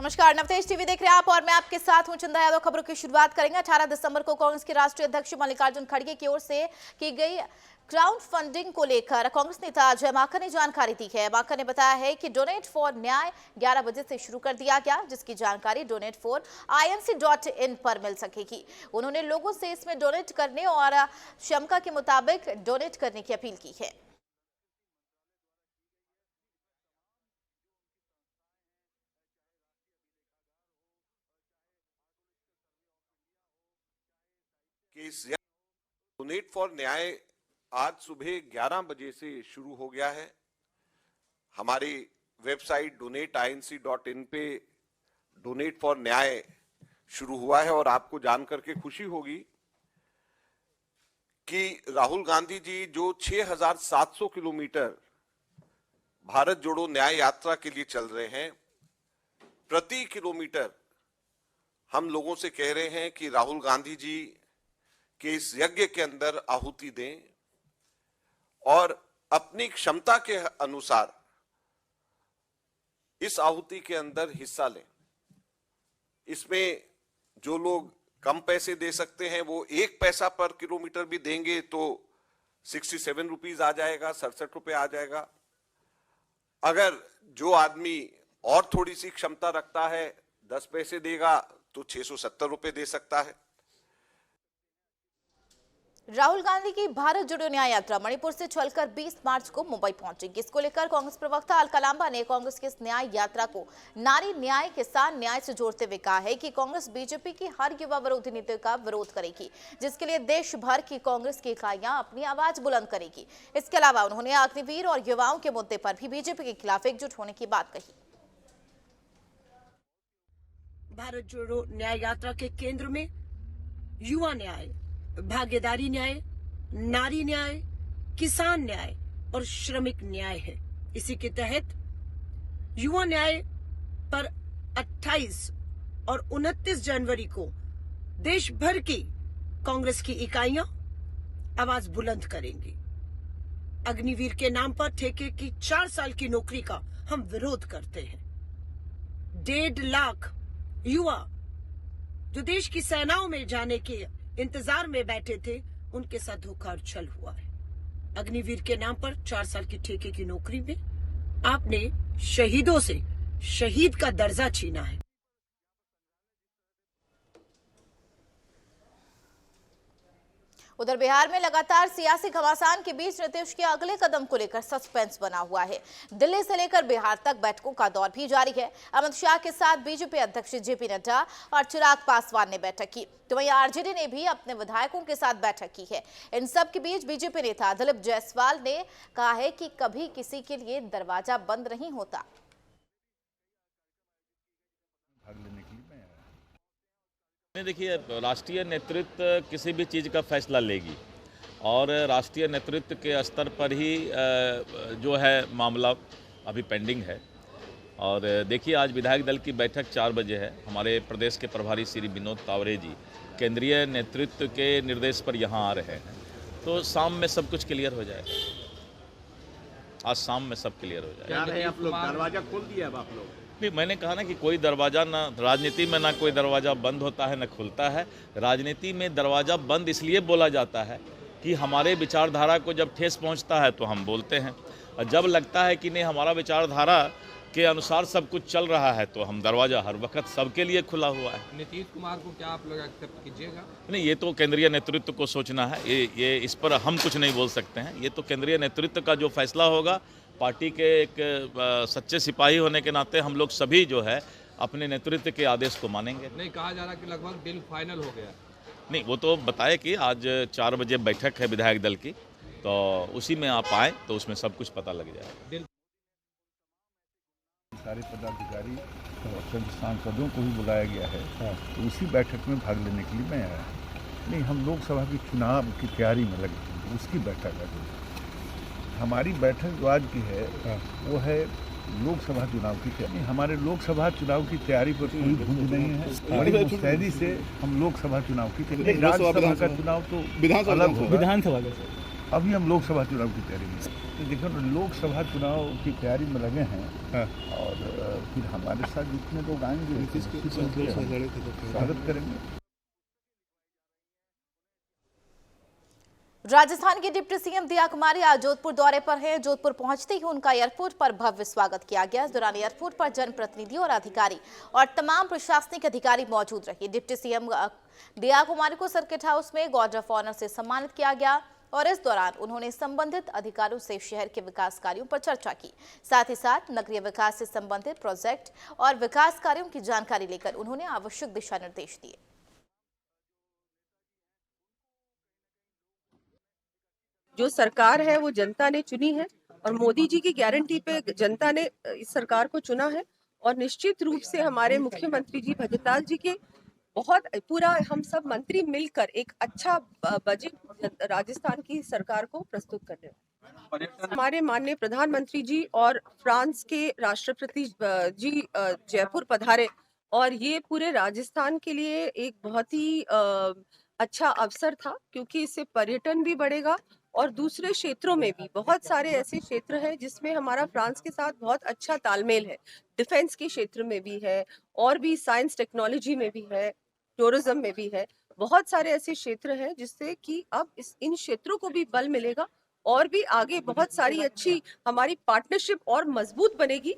नमस्कार, नवतेज टीवी देख रहे हैं आप और मैं आपके साथ हूं चंदा यादव। खबरों की शुरुआत करेंगे। 18 दिसंबर को कांग्रेस के राष्ट्रीय अध्यक्ष मल्लिकार्जुन खड़गे की ओर से की गई क्राउड फंडिंग को लेकर कांग्रेस नेता अजय माकन ने जानकारी दी है। माकन ने बताया है कि डोनेट फॉर न्याय 11 बजे से शुरू कर दिया गया, जिसकी जानकारी donate4inc.in पर मिल सकेगी। उन्होंने लोगों से इसमें डोनेट करने और क्षमता के मुताबिक डोनेट करने की अपील की है। डोनेट फॉर न्याय आज सुबह 11 बजे से शुरू हो गया है। हमारी वेबसाइट donate4inc.in पे डोनेट फॉर न्याय शुरू हुआ है और आपको जान करके खुशी होगी कि राहुल गांधी जी जो 6,700 किलोमीटर भारत जोड़ो न्याय यात्रा के लिए चल रहे हैं, प्रति किलोमीटर हम लोगों से कह रहे हैं कि राहुल गांधी जी के इस यज्ञ के अंदर आहुति दें और अपनी क्षमता के अनुसार इस आहुति के अंदर हिस्सा लें। इसमें जो लोग कम पैसे दे सकते हैं वो 1 पैसा पर किलोमीटर भी देंगे तो 67 रुपीज आ जाएगा, 67 रुपए आ जाएगा। अगर जो आदमी और थोड़ी सी क्षमता रखता है 10 पैसे देगा तो 670 रुपए दे सकता है। राहुल गांधी की भारत जोड़ो न्याय यात्रा मणिपुर से चलकर 20 मार्च को मुंबई पहुंचेगी। इसको लेकर कांग्रेस प्रवक्ता अलका लांबा ने कांग्रेस की इस न्याय यात्रा को नारी न्याय, किसान न्याय से जोड़ते हुए कहा है कि कांग्रेस बीजेपी की हर युवा विरोधी नीति का विरोध करेगी, जिसके लिए देश भर की कांग्रेस की इकाइयां अपनी आवाज बुलंद करेगी। इसके अलावा उन्होंने अग्निवीर और युवाओं के मुद्दे पर भी बीजेपी के खिलाफ एकजुट होने की बात कही। भारत जोड़ो न्याय यात्रा के केंद्र में युवा न्याय, भागीदारी न्याय, नारी न्याय, किसान न्याय और श्रमिक न्याय है। इसी के तहत युवा न्याय पर 28 और 29 जनवरी को देश भर की कांग्रेस की इकाइयां आवाज बुलंद करेंगी। अग्निवीर के नाम पर ठेके की 4 साल की नौकरी का हम विरोध करते हैं। 1.5 लाख युवा जो देश की सेनाओं में जाने के इंतजार में बैठे थे, उनके साथ धोखा और छल हुआ है। अग्निवीर के नाम पर 4 साल की ठेके की नौकरी में आपने शहीदों से शहीद का दर्जा छीना है। उधर बिहार में लगातार सियासी घमासान के बीच नीतीश के अगले कदम को लेकर सस्पेंस बना हुआ है। दिल्ली से लेकर बिहार तक बैठकों का दौर भी जारी है। अमित शाह के साथ बीजेपी अध्यक्ष जेपी नड्डा और चिराग पासवान ने बैठक की, तो वहीं आरजेडी ने भी अपने विधायकों के साथ बैठक की है। इन सब के बीच बीजेपी नेता दिलीप जायसवाल ने कहा है कि कभी किसी के लिए दरवाजा बंद नहीं होता। देखिए, राष्ट्रीय नेतृत्व किसी भी चीज़ का फैसला लेगी और राष्ट्रीय नेतृत्व के स्तर पर ही जो है मामला अभी पेंडिंग है। और देखिए, आज विधायक दल की बैठक 4 बजे है। हमारे प्रदेश के प्रभारी श्री विनोद तावरे जी केंद्रीय नेतृत्व के निर्देश पर यहाँ आ रहे हैं, तो शाम में सब कुछ क्लियर हो जाएगा। आज शाम में सब क्लियर हो जाएगा। क्या आप लोग दरवाजा खोल दिया अब आप लोग? नहीं, मैंने कहा ना कि कोई दरवाज़ा ना, राजनीति में ना कोई दरवाज़ा बंद होता है ना खुलता है। राजनीति में दरवाज़ा बंद इसलिए बोला जाता है कि हमारे विचारधारा को जब ठेस पहुंचता है तो हम बोलते हैं, और जब लगता है कि नहीं हमारा विचारधारा के अनुसार सब कुछ चल रहा है तो हम दरवाज़ा हर वक्त सबके लिए खुला हुआ है। नीतीश कुमार को क्या आप लोग एक्सेप्ट कीजिएगा? नहीं, ये तो केंद्रीय नेतृत्व को सोचना है। ये इस पर हम कुछ नहीं बोल सकते हैं। ये तो केंद्रीय नेतृत्व का जो फैसला होगा, पार्टी के एक सच्चे सिपाही होने के नाते हम लोग सभी जो है अपने नेतृत्व के आदेश को मानेंगे। नहीं, कहा जा रहा कि लगभग डील फाइनल हो गया। नहीं, वो तो बताए कि आज 4 बजे बैठक है विधायक दल की, तो उसी में आप आए तो उसमें सब कुछ पता लग जाएगा। सारे पदाधिकारी और सांसदों को भी बुलाया गया है, तो उसी बैठक में भाग लेने के लिए मैं आया। नहीं, हम लोकसभा की चुनाव की तैयारी में लगे थे, उसकी बैठक है। हमारी बैठक जो आज की है वो है लोकसभा चुनाव की तैयारी। हमारे लोकसभा चुनाव की तैयारी पर कोई भूंज नहीं है। बड़ी मुस्तैदी से हम लोकसभा चुनाव की तैयारी, राज्यसभा का चुनाव तो अलग होगा। विधानसभा अभी हम लोकसभा चुनाव की तैयारी में हैं। तो देखो ना, लोकसभा चुनाव की तैयारी में लगे हैं। और फिर हमारे साथ जितने लोग आएंगे स्वागत करेंगे। राजस्थान के डिप्टी सीएम दिया कुमारी आज जोधपुर दौरे पर हैं। जोधपुर पहुंचते ही उनका एयरपोर्ट पर भव्य स्वागत किया गया। इस दौरान एयरपोर्ट पर जनप्रतिनिधि और अधिकारी और तमाम प्रशासनिक अधिकारी मौजूद रहे। डिप्टी सीएम दिया कुमारी को सर्किट हाउस में गार्ड ऑफ ऑनर से सम्मानित किया गया और इस दौरान उन्होंने संबंधित अधिकारियों से शहर के विकास कार्यों पर चर्चा की। साथ ही साथ नगरीय विकास से संबंधित प्रोजेक्ट और विकास कार्यों की जानकारी लेकर उन्होंने आवश्यक दिशा निर्देश दिए। जो सरकार है वो जनता ने चुनी है और मोदी जी की गारंटी पे जनता ने इस सरकार को चुना है। और निश्चित रूप से हमारे मुख्यमंत्री जी भजनलाल जी के बहुत पूरा हम सब मंत्री मिलकर एक अच्छा बजट राजस्थान की सरकार को प्रस्तुत कर रहे हैं। हमारे माननीय प्रधानमंत्री जी और फ्रांस के राष्ट्रपति जी जयपुर पधारे और ये पूरे राजस्थान के लिए एक बहुत ही अच्छा अवसर था, क्योंकि इससे पर्यटन भी बढ़ेगा और दूसरे क्षेत्रों में भी बहुत सारे ऐसे क्षेत्र हैं जिसमें हमारा फ्रांस के साथ बहुत अच्छा तालमेल है। डिफेंस के क्षेत्र में भी है और भी साइंस टेक्नोलॉजी में भी है, टूरिज्म में भी है। बहुत सारे ऐसे क्षेत्र हैं जिससे कि अब इन क्षेत्रों को भी बल मिलेगा और भी आगे बहुत सारी अच्छी हमारी पार्टनरशिप और मजबूत बनेगी।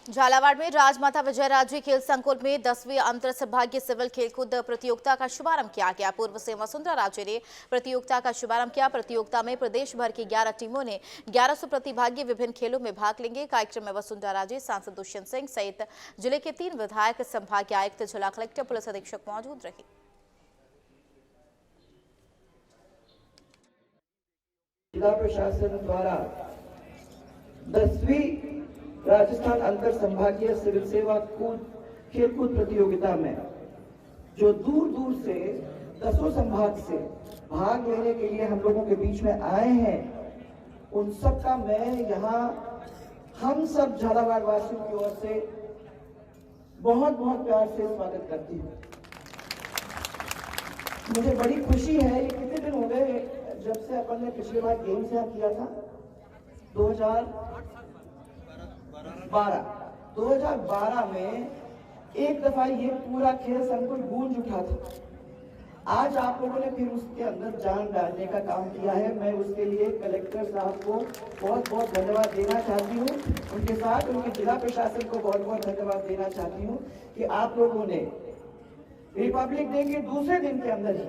झालावाड़ में राजमाता विजयराजे खेल संकुल में 10वीं अंतर संभागीय सिविल खेलकूद प्रतियोगिता का शुभारंभ किया गया। पूर्व सीएम वसुंधरा राजे ने प्रतियोगिता का शुभारंभ किया। प्रतियोगिता में प्रदेश भर की 11 टीमों ने 1100 प्रतिभागी विभिन्न खेलों में भाग लेंगे। कार्यक्रम में वसुंधरा राजे, सांसद दुष्यंत सिंह सहित जिले के 3 विधायक, संभागीय आयुक्त, जिला कलेक्टर, पुलिस अधीक्षक मौजूद रहे। जिला प्रशासन द्वारा 10वीं राजस्थान अंतर संभागीय सिविल सेवा खेलकूद प्रतियोगिता में जो दूर दूर से 10 संभाग से भाग लेने के लिए हम लोगों के बीच में आए हैं, उन सब का मैं यहाँ हम सब झालावाड़ वासियों की ओर से बहुत बहुत प्यार से स्वागत करती हूँ। मुझे बड़ी खुशी है। ये कितने दिन हो गए जब से अपन ने पिछली बार गेम्स यहाँ किया था, 2012 में एक दफा ये पूरा खेल संकुल गूंज उठा था। आज आप लोगों ने फिर उसके अंदर जान डालने का काम किया है। मैं उसके लिए कलेक्टर साहब को बहुत बहुत धन्यवाद देना चाहती हूँ। उनके साथ उनके जिला प्रशासन को बहुत बहुत धन्यवाद देना चाहती हूँ कि आप लोगों ने रिपब्लिक डे के दूसरे दिन के अंदर ही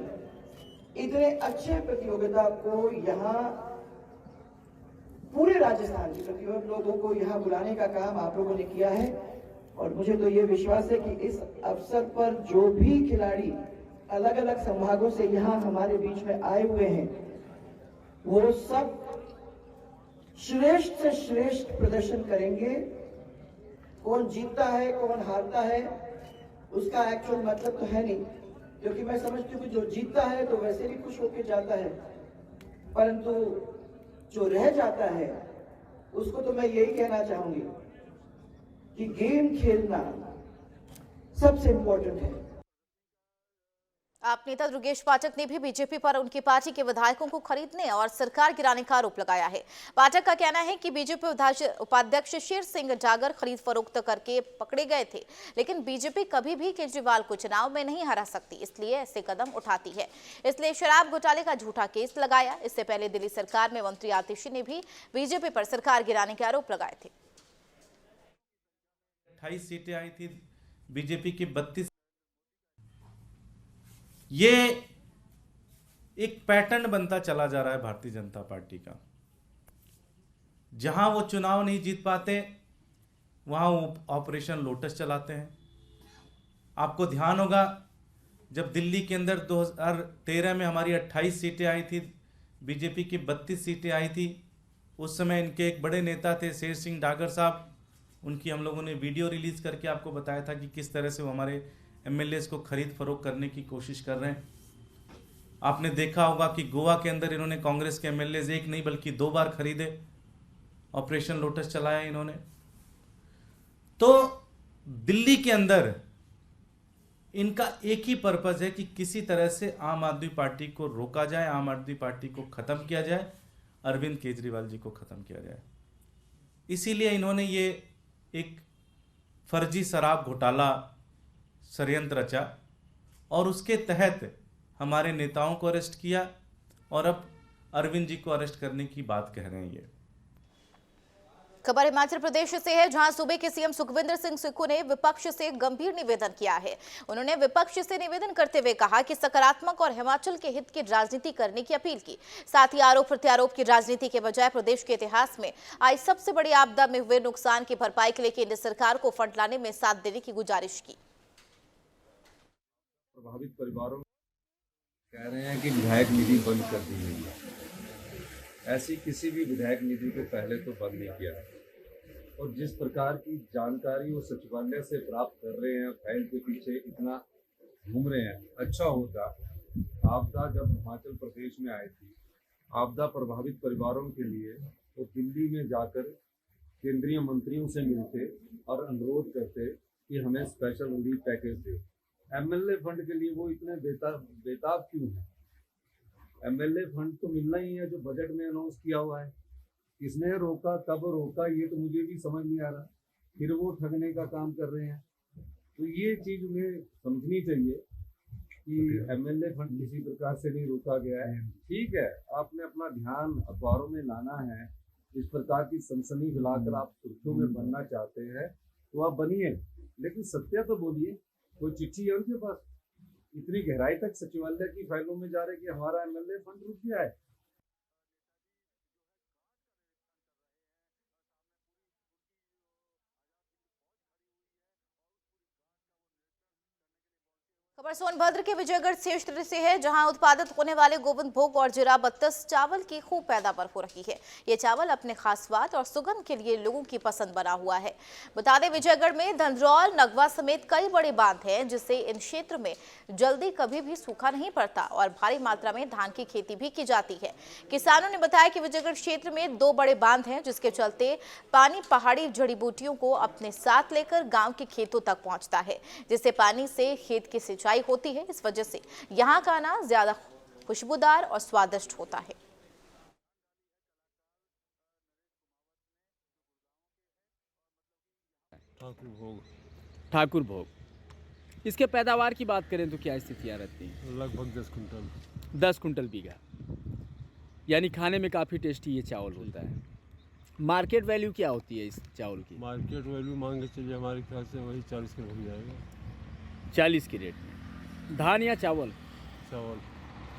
इतने अच्छे प्रतियोगिता को यहाँ पूरे राजस्थान के प्रतियोगी लोगों को यहाँ बुलाने का काम आप लोगों ने किया है। और मुझे तो ये विश्वास है कि इस अवसर पर जो भी खिलाड़ी अलग अलग संभागों से यहाँ हमारे बीच में आए हुए हैं, वो सब श्रेष्ठ से श्रेष्ठ प्रदर्शन करेंगे। कौन जीतता है कौन हारता है उसका एक्चुअल मतलब तो है नहीं, क्योंकि मैं समझती हूँ कि जो जीतता है तो वैसे भी खुश होकर जाता है, परंतु जो रह जाता है उसको तो मैं यही कहना चाहूंगी कि गेम खेलना सबसे इंपॉर्टेंट है। आप नेता दुर्गेश पाठक ने भी बीजेपी पर उनकी पार्टी के विधायकों को खरीदने और सरकार गिराने का आरोप लगाया है। पाठक का कहना है कि बीजेपी उपाध्यक्ष शेर सिंह डागर खरीद फरोख्त करके पकड़े गए थे, लेकिन बीजेपी कभी भी केजरीवाल को चुनाव में नहीं हरा सकती, इसलिए ऐसे कदम उठाती है। इसलिए शराब घोटाले का झूठा केस लगाया। इससे पहले दिल्ली सरकार में मंत्री आतिशी ने भी बीजेपी पर सरकार गिराने के आरोप लगाए थे। 28 सीटें आई थी, बीजेपी की 32। ये एक पैटर्न बनता चला जा रहा है भारतीय जनता पार्टी का। जहां वो चुनाव नहीं जीत पाते वहां वो ऑपरेशन लोटस चलाते हैं। आपको ध्यान होगा जब दिल्ली के अंदर 2013 में हमारी 28 सीटें आई थी, बीजेपी की 32 सीटें आई थी। उस समय इनके एक बड़े नेता थे शेर सिंह डागर साहब, उनकी हम लोगों ने वीडियो रिलीज करके आपको बताया था कि किस तरह से वो हमारे एमएलएस को खरीद फरोख्त करने की कोशिश कर रहे हैं। आपने देखा होगा कि गोवा के अंदर इन्होंने कांग्रेस के एमएलएस एक नहीं बल्कि 2 बार खरीदे, ऑपरेशन लोटस चलाया इन्होंने। तो दिल्ली के अंदर इनका एक ही पर्पज़ है कि किसी तरह से आम आदमी पार्टी को रोका जाए, आम आदमी पार्टी को ख़त्म किया जाए, अरविंद केजरीवाल जी को ख़त्म किया जाए। इसीलिए इन्होंने ये एक फर्जी शराब घोटाला षड्यंत्र रचा और उसके तहत हमारे नेताओं को अरेस्ट किया और अब अरविंद जी को अरेस्ट करने की बात कह रहे हैं ये। खबर हिमाचल प्रदेश से है, जहां सूबे के सीएम सुखविंदर सिंह सुक्खू ने विपक्ष से गंभीर निवेदन किया है। उन्होंने विपक्ष से निवेदन करते हुए कहा कि सकारात्मक और हिमाचल के हित की राजनीति करने की अपील की। साथ ही आरोप प्रत्यारोप की राजनीति के बजाय प्रदेश के इतिहास में आई सबसे बड़ी आपदा में हुए नुकसान की भरपाई के लिए केंद्र सरकार को फंड लाने में साथ देने की गुजारिश की। प्रभावित परिवारों कह रहे हैं कि विधायक निधि बंद कर दी गई है। ऐसी किसी भी विधायक निधि को पहले तो बंद नहीं किया है और जिस प्रकार की जानकारी वो सचिवालय से प्राप्त कर रहे हैं, फाइल के पीछे इतना घूम रहे हैं। अच्छा होता आपदा जब हिमाचल प्रदेश में आई थी, आपदा प्रभावित परिवारों के लिए वो दिल्ली में जाकर केंद्रीय मंत्रियों से मिलते और अनुरोध करते कि हमें स्पेशल रिलीफ पैकेज दे। एमएलए फंड के लिए वो इतने बेताब क्यों है? एमएलए फंड तो मिलना ही है जो बजट में अनाउंस किया हुआ है। किसने रोका, कब रोका, ये तो मुझे भी समझ नहीं आ रहा। फिर वो ठगने का काम कर रहे हैं। तो ये चीज उन्हें समझनी चाहिए कि एमएलए फंड किसी प्रकार से नहीं रोका गया है। ठीक है, आपने अपना ध्यान अखबारों में लाना है, इस प्रकार की सनसनी फैलाकर आप सुर्खियों में बनना चाहते हैं तो आप बनिए, लेकिन सत्य तो बोलिए। कोई चिट्ठी है उनके पास? इतनी गहराई तक सचिवालय की फाइलों में जा रहे कि हमारा एमएलए फंड रुक गया है। खबर सोनभद्र के विजयगढ़ क्षेत्र से है, जहां उत्पादित होने वाले गोविंद भोग और जीरा 32 चावल की खूब पैदावार हो रही है। ये चावल अपने खास स्वाद और सुगंध के लिए लोगों की पसंद बना हुआ है। बता दें, विजयगढ़ में धंधरौल, नगवा समेत कई बड़े बांध हैं, जिससे इन क्षेत्र में जल्दी कभी भी सूखा नहीं पड़ता और भारी मात्रा में धान की खेती भी की जाती है। किसानों ने बताया कि विजयगढ़ क्षेत्र में 2 बड़े बांध हैं, जिसके चलते पानी पहाड़ी जड़ी बूटियों को अपने साथ लेकर गाँव के खेतों तक पहुँचता है, जिससे पानी से खेत की सिंचाई होती है। इस वजह से यहाँ का अनाज ज्यादा खुशबूदार और स्वादिष्ट होता है। ठाकुर भोग, इसके पैदावार की बात करें तो क्या स्थितियाँ रहती हैं? लगभग 10 कुंटल। 10 कुंटल बीघा, यानी खाने में काफ़ी टेस्टी ये चावल होता है। मार्केट वैल्यू क्या होती है इस चावल की? मार्केट वैल्यू मान के चलिए हमारे ख्याल से वही 40 के हो जाएगा। 40 के रेट में। धान या चावल?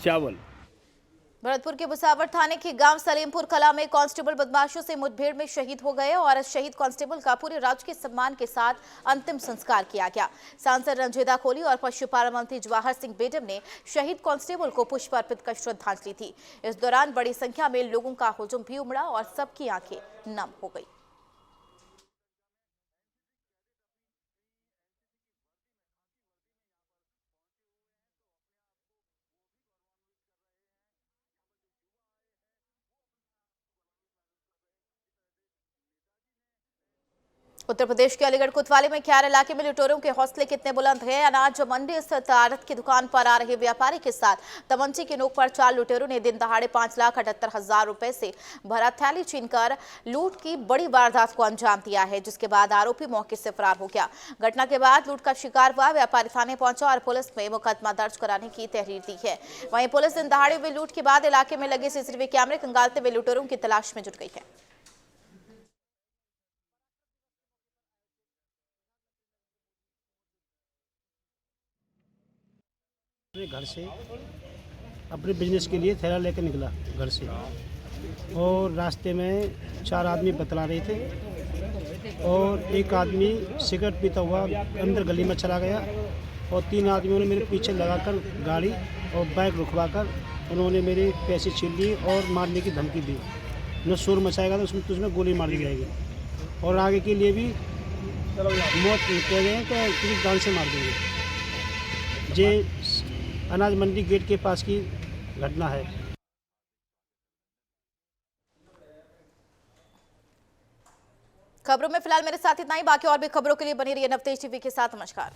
चावल। भरतपुर के बुसावर थाने के गांव सलीमपुर कला में कांस्टेबल बदमाशों से मुठभेड़ में शहीद हो गए और शहीद कांस्टेबल का पूरे राजकीय सम्मान के साथ अंतिम संस्कार किया गया। सांसद रंजीदा कोहली और पशुपालन मंत्री जवाहर सिंह बेडम ने शहीद कांस्टेबल को पुष्प अर्पित कर श्रद्धांजलि दी। इस दौरान बड़ी संख्या में लोगों का हुजूम भी उमड़ा और सबकी आंखें नम हो गई। उत्तर प्रदेश के अलीगढ़ कोतवाली में ख्यार इलाके में लुटेरों के हौसले कितने बुलंद हैं। अनाज मंडी स्थित आड़त की दुकान पर आ रहे व्यापारी के साथ तमंचे की नोक पर 4 लुटेरों ने दिन दहाड़े 5,78,000 रुपए से भरा थैली छीनकर लूट की बड़ी वारदात को अंजाम दिया है, जिसके बाद आरोपी मौके से फरार हो गया। घटना के बाद लूट का शिकार हुआ व्यापारी थाने पहुंचा और पुलिस में मुकदमा दर्ज कराने की तहरीर दी है। वहीं पुलिस दिन दहाड़े हुए लूट के बाद इलाके में लगे सीसीटीवी कैमरे खंगालते हुए लुटेरों की तलाश में जुट गई है। घर से अपने बिजनेस के लिए थैला लेकर निकला घर से, और रास्ते में 4 आदमी बतला रहे थे और एक आदमी सिगरेट पीता हुआ अंदर गली में चला गया और 3 आदमियों ने मेरे पीछे लगाकर गाड़ी और बाइक रुकवाकर उन्होंने मेरे पैसे छीन लिए और मारने की धमकी दी। न शोर मचाएगा तो उसमें गोली मार दी जाएगी और आगे के लिए भी मौत कह गए हैं कि किसी जान से मार देंगे। ये अनाज मंडी गेट के पास की घटना है। खबरों में फिलहाल मेरे साथ इतना ही। बाकी और भी खबरों के लिए बनी रहिए नवतेज टीवी के साथ। नमस्कार।